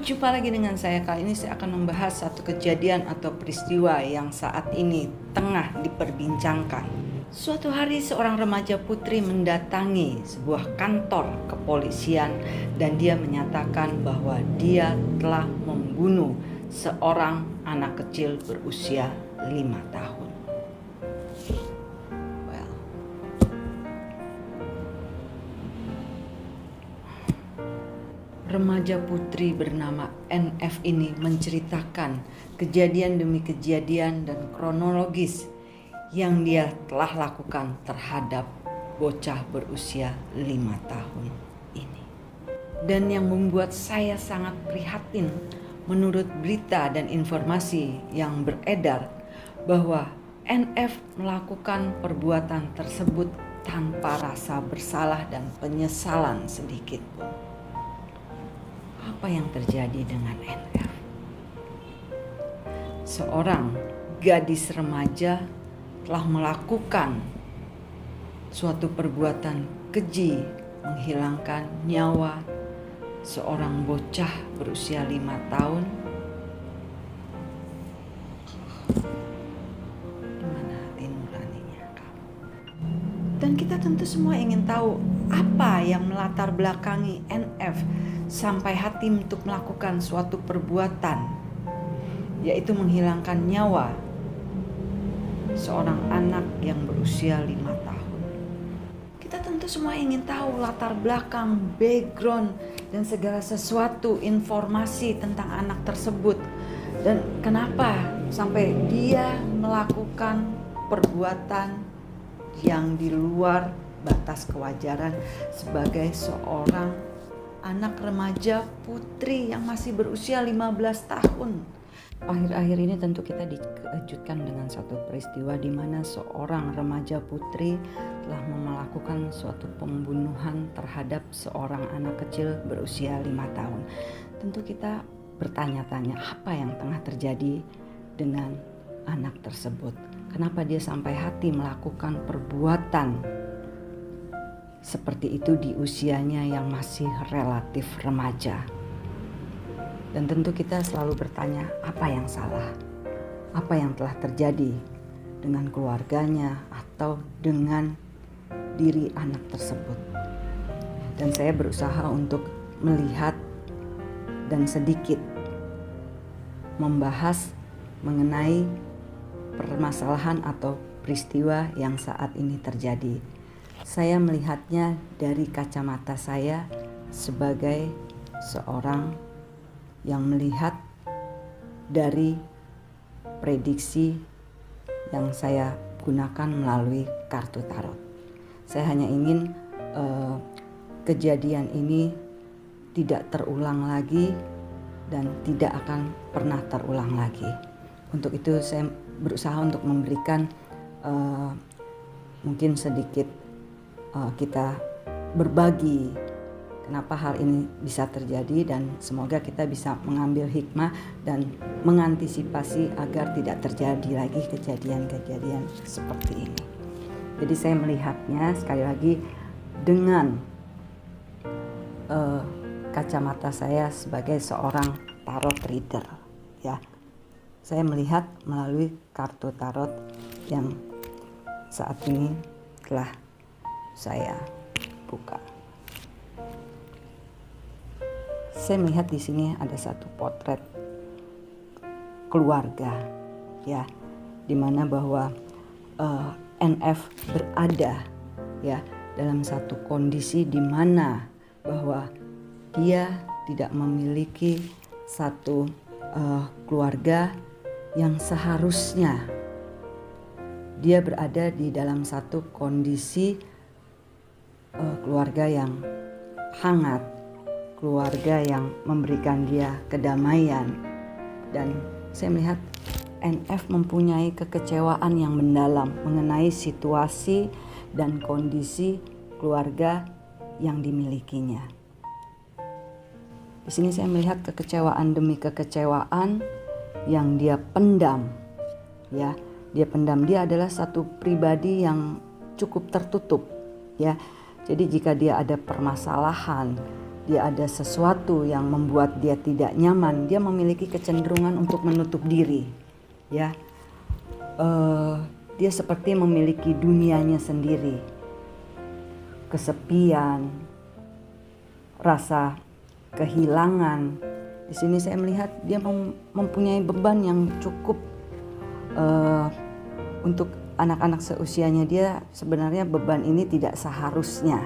Jumpa lagi dengan saya. Kali ini saya akan membahas satu kejadian atau peristiwa yang saat ini tengah diperbincangkan. Suatu hari seorang remaja putri mendatangi sebuah kantor kepolisian dan dia menyatakan bahwa dia telah membunuh seorang anak kecil berusia 5 tahun. Remaja putri bernama NF ini menceritakan kejadian demi kejadian dan kronologis yang dia telah lakukan terhadap bocah berusia 5 tahun ini. Dan yang membuat saya sangat prihatin menurut berita dan informasi yang beredar bahwa NF melakukan perbuatan tersebut tanpa rasa bersalah dan penyesalan sedikit pun. Apa yang terjadi dengan NF? Seorang gadis remaja telah melakukan suatu perbuatan keji menghilangkan nyawa seorang bocah berusia 5 tahun. Di mana hati nuraninya kamu? Dan kita tentu semua ingin tahu apa yang melatar belakangi NF sampai hati untuk melakukan suatu perbuatan, yaitu menghilangkan nyawa seorang anak yang berusia 5 tahun. Kita tentu semua ingin tahu latar belakang, background, dan segala sesuatu informasi tentang anak tersebut. Dan kenapa sampai dia melakukan perbuatan yang di luar batas kewajaran sebagai seorang anak remaja putri yang masih berusia 15 tahun. Akhir-akhir ini tentu kita dikejutkan dengan satu peristiwa di mana seorang remaja putri telah melakukan suatu pembunuhan terhadap seorang anak kecil berusia 5 tahun. Tentu kita bertanya-tanya apa yang tengah terjadi dengan anak tersebut. Kenapa dia sampai hati melakukan perbuatan seperti itu di usianya yang masih relatif remaja. Dan tentu kita selalu bertanya, apa yang salah? Apa yang telah terjadi dengan keluarganya atau dengan diri anak tersebut? Dan saya berusaha untuk melihat dan sedikit membahas mengenai permasalahan atau peristiwa yang saat ini terjadi. Saya melihatnya dari kacamata saya sebagai seorang yang melihat dari prediksi yang saya gunakan melalui kartu tarot. Saya hanya ingin kejadian ini tidak terulang lagi dan tidak akan pernah terulang lagi. Untuk itu saya berusaha untuk memberikan mungkin sedikit kita berbagi kenapa hal ini bisa terjadi dan semoga kita bisa mengambil hikmah dan mengantisipasi agar tidak terjadi lagi kejadian-kejadian seperti ini. Jadi saya melihatnya sekali lagi dengan kacamata saya sebagai seorang tarot reader, ya. Saya melihat melalui kartu tarot yang saat ini telah saya buka. Saya melihat di sini ada satu potret keluarga, ya, di mana bahwa NF berada, ya, dalam satu kondisi di mana bahwa dia tidak memiliki satu keluarga yang seharusnya dia berada di dalam satu kondisi keluarga yang hangat, keluarga yang memberikan dia kedamaian. Dan saya melihat NF mempunyai kekecewaan yang mendalam mengenai situasi dan kondisi keluarga yang dimilikinya. Di sini saya melihat kekecewaan demi kekecewaan yang dia pendam, ya. Dia pendam, dia adalah satu pribadi yang cukup tertutup, ya. Jadi jika dia ada permasalahan dia ada sesuatu yang membuat dia tidak nyaman, dia memiliki kecenderungan untuk menutup diri, ya. Dia seperti memiliki dunianya sendiri, kesepian, rasa kehilangan. Di sini saya melihat dia mempunyai beban yang cukup untuk anak-anak seusianya dia. Sebenarnya beban ini tidak seharusnya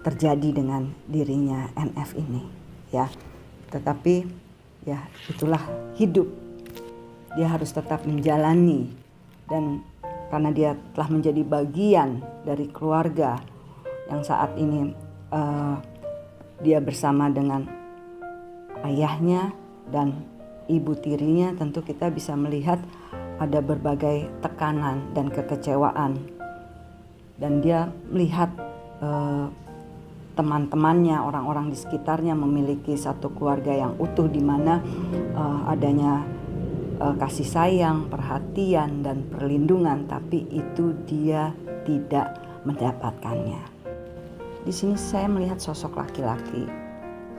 terjadi dengan dirinya NF ini, ya. Tetapi ya itulah hidup. Dia harus tetap menjalani, dan karena dia telah menjadi bagian dari keluarga yang saat ini dia bersama dengan ayahnya dan ibu tirinya, tentu kita bisa melihat ada berbagai tekanan dan kekecewaan. Dan dia melihat teman-temannya, orang-orang di sekitarnya memiliki satu keluarga yang utuh, di mana adanya kasih sayang, perhatian, dan perlindungan, tapi itu dia tidak mendapatkannya. Di sini saya melihat sosok laki-laki,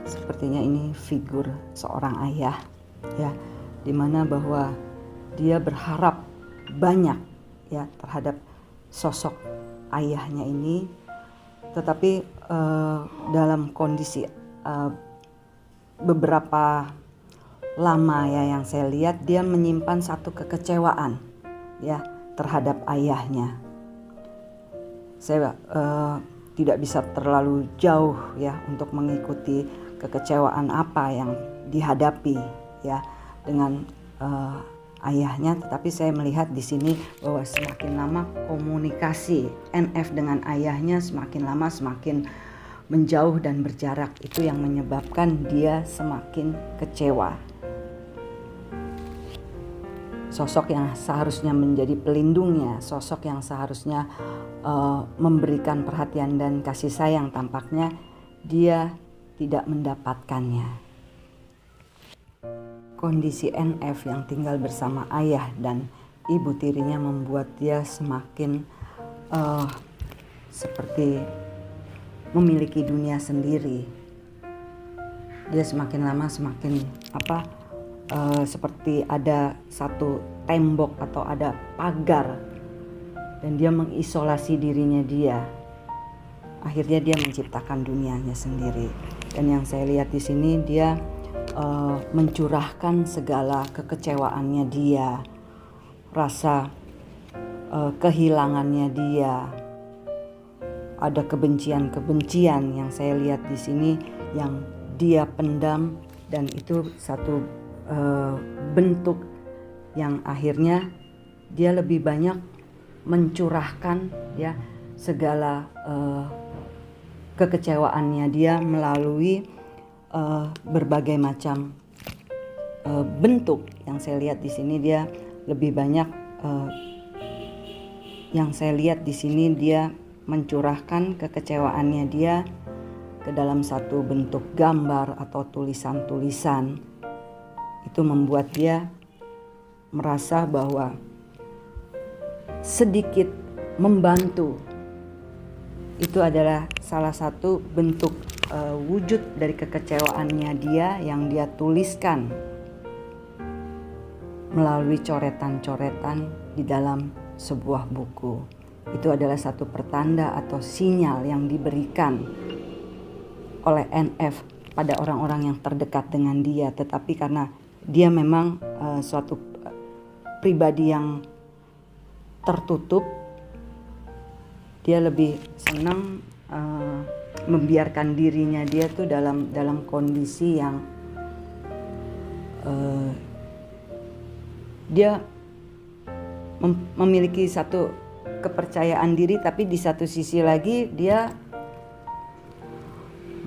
sepertinya ini figur seorang ayah, ya, di mana bahwa dia berharap banyak, ya, terhadap sosok ayahnya ini, tetapi dalam kondisi beberapa lama, ya, yang saya lihat dia menyimpan satu kekecewaan, ya, terhadap ayahnya. Saya tidak bisa terlalu jauh, ya, untuk mengikuti kekecewaan apa yang dihadapi, ya, dengan ayahnya. Tetapi saya melihat di sini bahwa semakin lama komunikasi NF dengan ayahnya semakin lama semakin menjauh dan berjarak. Itu yang menyebabkan dia semakin kecewa. Sosok yang seharusnya menjadi pelindungnya, sosok yang seharusnya memberikan perhatian dan kasih sayang, tampaknya dia tidak mendapatkannya. Kondisi NF yang tinggal bersama ayah dan ibu tirinya membuat dia semakin seperti memiliki dunia sendiri. Dia semakin lama semakin seperti ada satu tembok atau ada pagar, dan dia mengisolasi dirinya dia. Akhirnya dia menciptakan dunianya sendiri. Dan yang saya lihat di sini dia mencurahkan segala kekecewaannya dia, rasa kehilangannya dia. Ada kebencian-kebencian yang saya lihat di sini yang dia pendam, dan itu satu bentuk yang akhirnya dia lebih banyak mencurahkan, ya, segala kekecewaannya dia melalui berbagai macam bentuk. Yang saya lihat di sini dia lebih banyak yang saya lihat di sini dia mencurahkan kekecewaannya dia ke dalam satu bentuk gambar atau tulisan-tulisan. Itu membuat dia merasa bahwa sedikit membantu itu adalah salah satu bentuk wujud dari kekecewaannya dia yang dia tuliskan melalui coretan-coretan di dalam sebuah buku. Itu adalah satu pertanda atau sinyal yang diberikan oleh NF pada orang-orang yang terdekat dengan dia. Tetapi karena dia memang suatu pribadi yang tertutup, dia lebih senang membiarkan dirinya dia tuh dalam kondisi yang dia memiliki satu kepercayaan diri, tapi di satu sisi lagi dia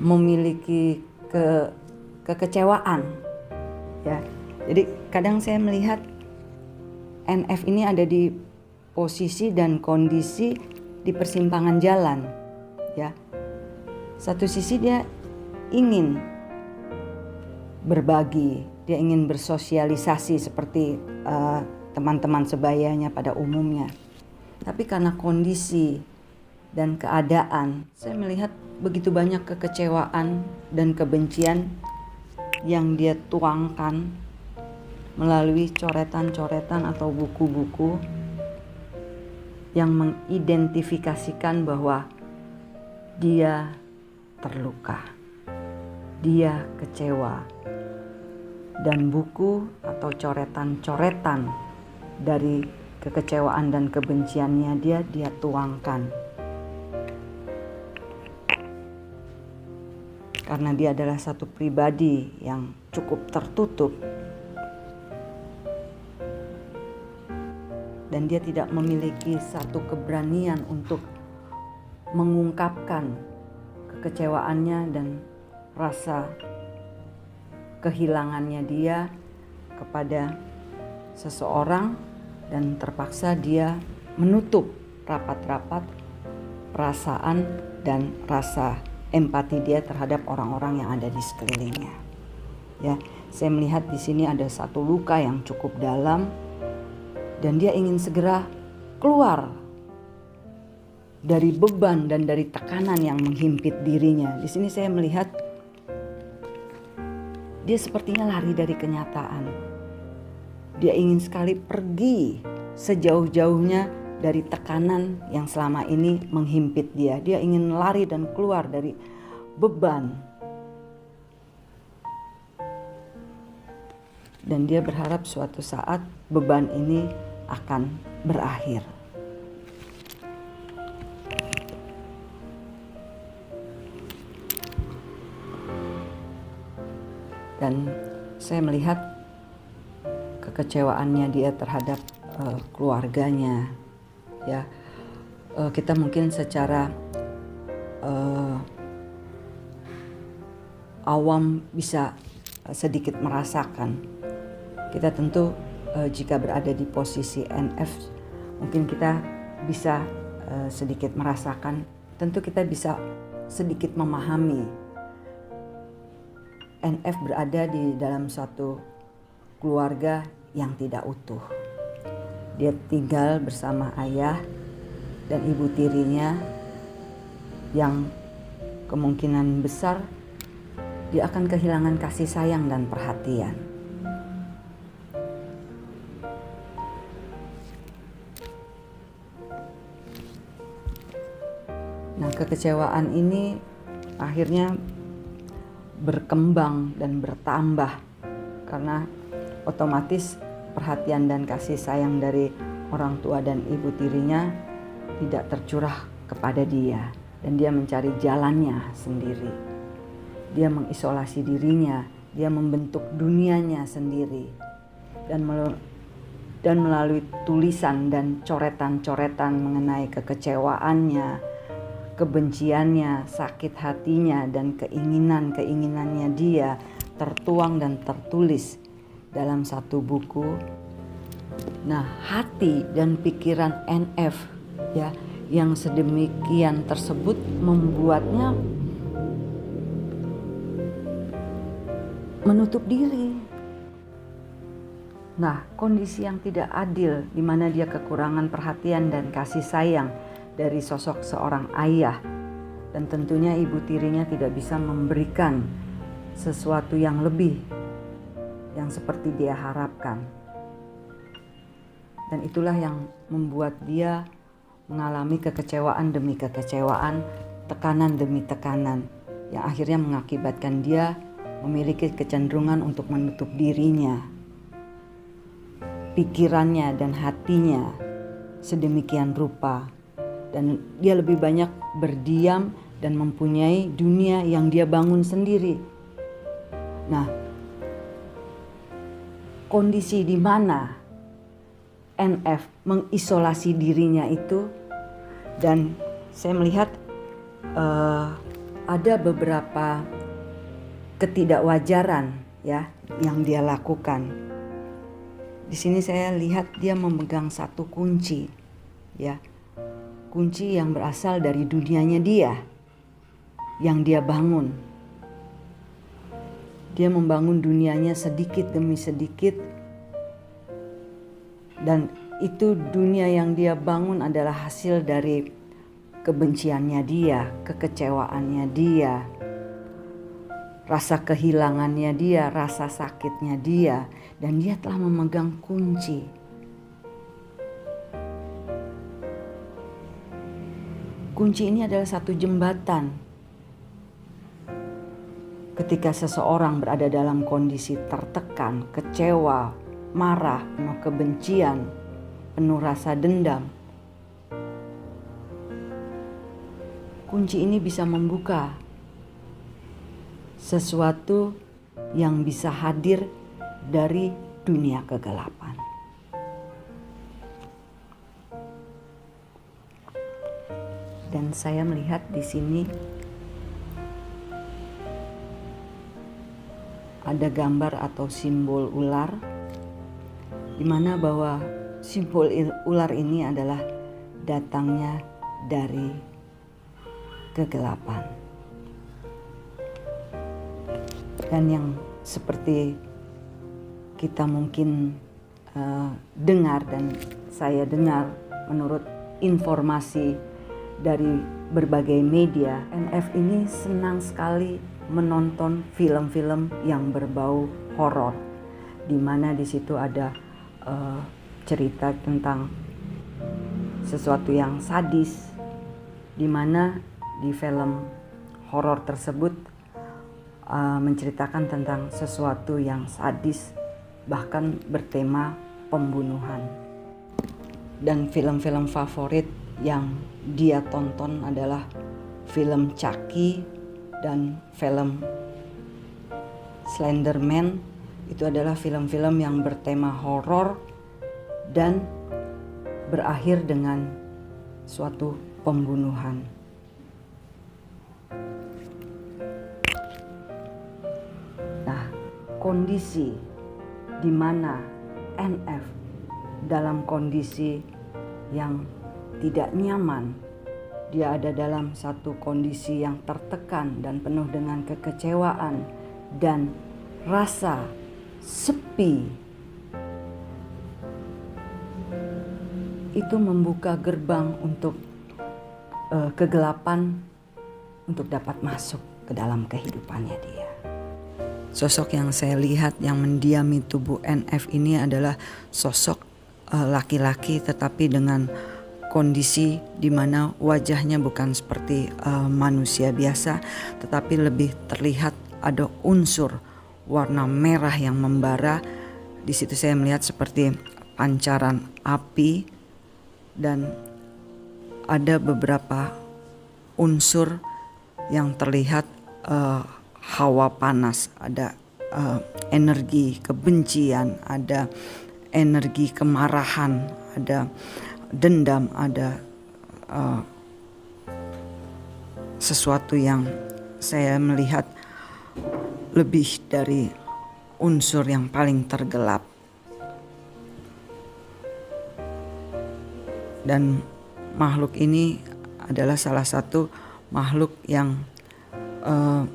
memiliki kekecewaan, ya. Jadi kadang saya melihat NF ini ada di posisi dan kondisi di persimpangan jalan, ya. Satu sisi dia ingin berbagi, dia ingin bersosialisasi seperti teman-teman sebayanya pada umumnya. Tapi karena kondisi dan keadaan. Saya melihat begitu banyak kekecewaan dan kebencian yang dia tuangkan melalui coretan-coretan atau buku-buku yang mengidentifikasikan bahwa dia terluka, dia kecewa, dan buku atau coretan-coretan dari kekecewaan dan kebenciannya dia tuangkan. Karena dia adalah satu pribadi yang cukup tertutup dan dia tidak memiliki satu keberanian untuk mengungkapkan kekecewaannya dan rasa kehilangannya dia kepada seseorang, dan terpaksa dia menutup rapat-rapat perasaan dan rasa empati dia terhadap orang-orang yang ada di sekelilingnya. Ya, saya melihat di sini ada satu luka yang cukup dalam dan dia ingin segera keluar dari beban dan dari tekanan yang menghimpit dirinya. Di sini saya melihat dia sepertinya lari dari kenyataan. Dia ingin sekali pergi sejauh-jauhnya dari tekanan yang selama ini menghimpit dia. Dia ingin lari dan keluar dari beban. Dan dia berharap suatu saat beban ini akan berakhir. Dan saya melihat kekecewaannya dia terhadap keluarganya. Ya, kita mungkin secara awam bisa sedikit merasakan. Kita tentu jika berada di posisi NF, mungkin kita bisa sedikit merasakan. Tentu kita bisa sedikit memahami. NF berada di dalam suatu keluarga yang tidak utuh. Dia tinggal bersama ayah dan ibu tirinya yang kemungkinan besar dia akan kehilangan kasih sayang dan perhatian. Nah, kekecewaan ini akhirnya berkembang dan bertambah karena otomatis perhatian dan kasih sayang dari orang tua dan ibu tirinya tidak tercurah kepada dia, dan dia mencari jalannya sendiri. Dia mengisolasi dirinya, dia membentuk dunianya sendiri, dan melalui tulisan dan coretan-coretan mengenai kekecewaannya, kebenciannya, sakit hatinya, dan keinginannya dia tertuang dan tertulis dalam satu buku. Nah, hati dan pikiran NF ya yang sedemikian tersebut membuatnya menutup diri. Nah, kondisi yang tidak adil di mana dia kekurangan perhatian dan kasih sayang dari sosok seorang ayah, dan tentunya ibu tirinya tidak bisa memberikan sesuatu yang lebih yang seperti dia harapkan. Dan itulah yang membuat dia mengalami kekecewaan demi kekecewaan, tekanan demi tekanan, yang akhirnya mengakibatkan dia memiliki kecenderungan untuk menutup dirinya, pikirannya dan hatinya sedemikian rupa, dan dia lebih banyak berdiam dan mempunyai dunia yang dia bangun sendiri. Nah, kondisi di mana NF mengisolasi dirinya itu, dan saya melihat ada beberapa ketidakwajaran ya yang dia lakukan. Di sini saya lihat dia memegang satu kunci, ya, kunci yang berasal dari dunianya dia, yang dia bangun. Dia membangun dunianya sedikit demi sedikit, dan itu dunia yang dia bangun adalah hasil dari kebenciannya dia, kekecewaannya dia, rasa kehilangannya dia, rasa sakitnya dia, dan dia telah memegang kunci. Kunci ini adalah satu jembatan. Ketika seseorang berada dalam kondisi tertekan, kecewa, marah, penuh kebencian, penuh rasa dendam, kunci ini bisa membuka sesuatu yang bisa hadir dari dunia kegelapan. Dan saya melihat di sini ada gambar atau simbol ular, di mana bahwa simbol ular ini adalah datangnya dari kegelapan. Dan yang seperti kita mungkin dengar dan saya dengar menurut informasi dari berbagai media, NF ini senang sekali menonton film-film yang berbau horor, di mana di situ ada cerita tentang sesuatu yang sadis, di mana di film horor tersebut menceritakan tentang sesuatu yang sadis, bahkan bertema pembunuhan. Dan film-film favorit yang dia tonton adalah film Chucky dan film Slenderman. Itu adalah film-film yang bertema horor dan berakhir dengan suatu pembunuhan. Nah, kondisi di mana NF dalam kondisi yang tidak nyaman, dia ada dalam satu kondisi yang tertekan dan penuh dengan kekecewaan dan rasa sepi, itu membuka gerbang untuk kegelapan untuk dapat masuk ke dalam kehidupannya dia. Sosok yang saya lihat yang mendiami tubuh NF ini adalah sosok laki-laki, tetapi dengan kondisi di mana wajahnya bukan seperti manusia biasa, tetapi lebih terlihat ada unsur warna merah yang membara. Di situ saya melihat seperti pancaran api dan ada beberapa unsur yang terlihat hawa panas, ada energi kebencian, ada energi kemarahan, ada dendam, ada sesuatu yang saya melihat lebih dari unsur yang paling tergelap. Dan makhluk ini adalah salah satu makhluk yang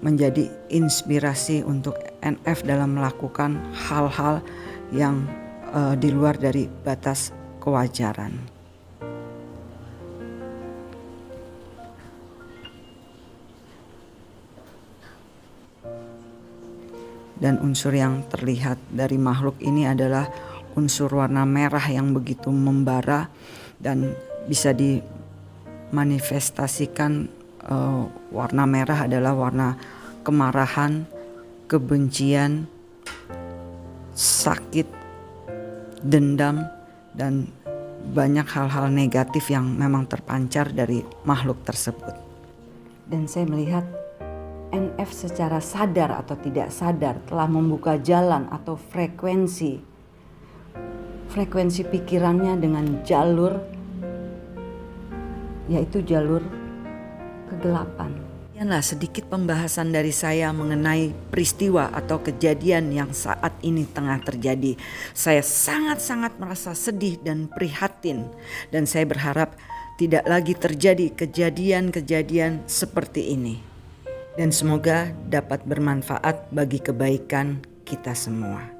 menjadi inspirasi untuk NF dalam melakukan hal-hal yang di luar dari batas kewajaran. Dan unsur yang terlihat dari makhluk ini adalah unsur warna merah yang begitu membara dan bisa dimanifestasikan. Warna merah adalah warna kemarahan, kebencian, sakit, dendam, dan banyak hal-hal negatif yang memang terpancar dari makhluk tersebut. Dan saya melihat NF secara sadar atau tidak sadar telah membuka jalan atau frekuensi pikirannya dengan jalur, yaitu jalur kegelapan. Inilah sedikit pembahasan dari saya mengenai peristiwa atau kejadian yang saat ini tengah terjadi. Saya sangat-sangat merasa sedih dan prihatin, dan saya berharap tidak lagi terjadi kejadian-kejadian seperti ini. Dan semoga dapat bermanfaat bagi kebaikan kita semua.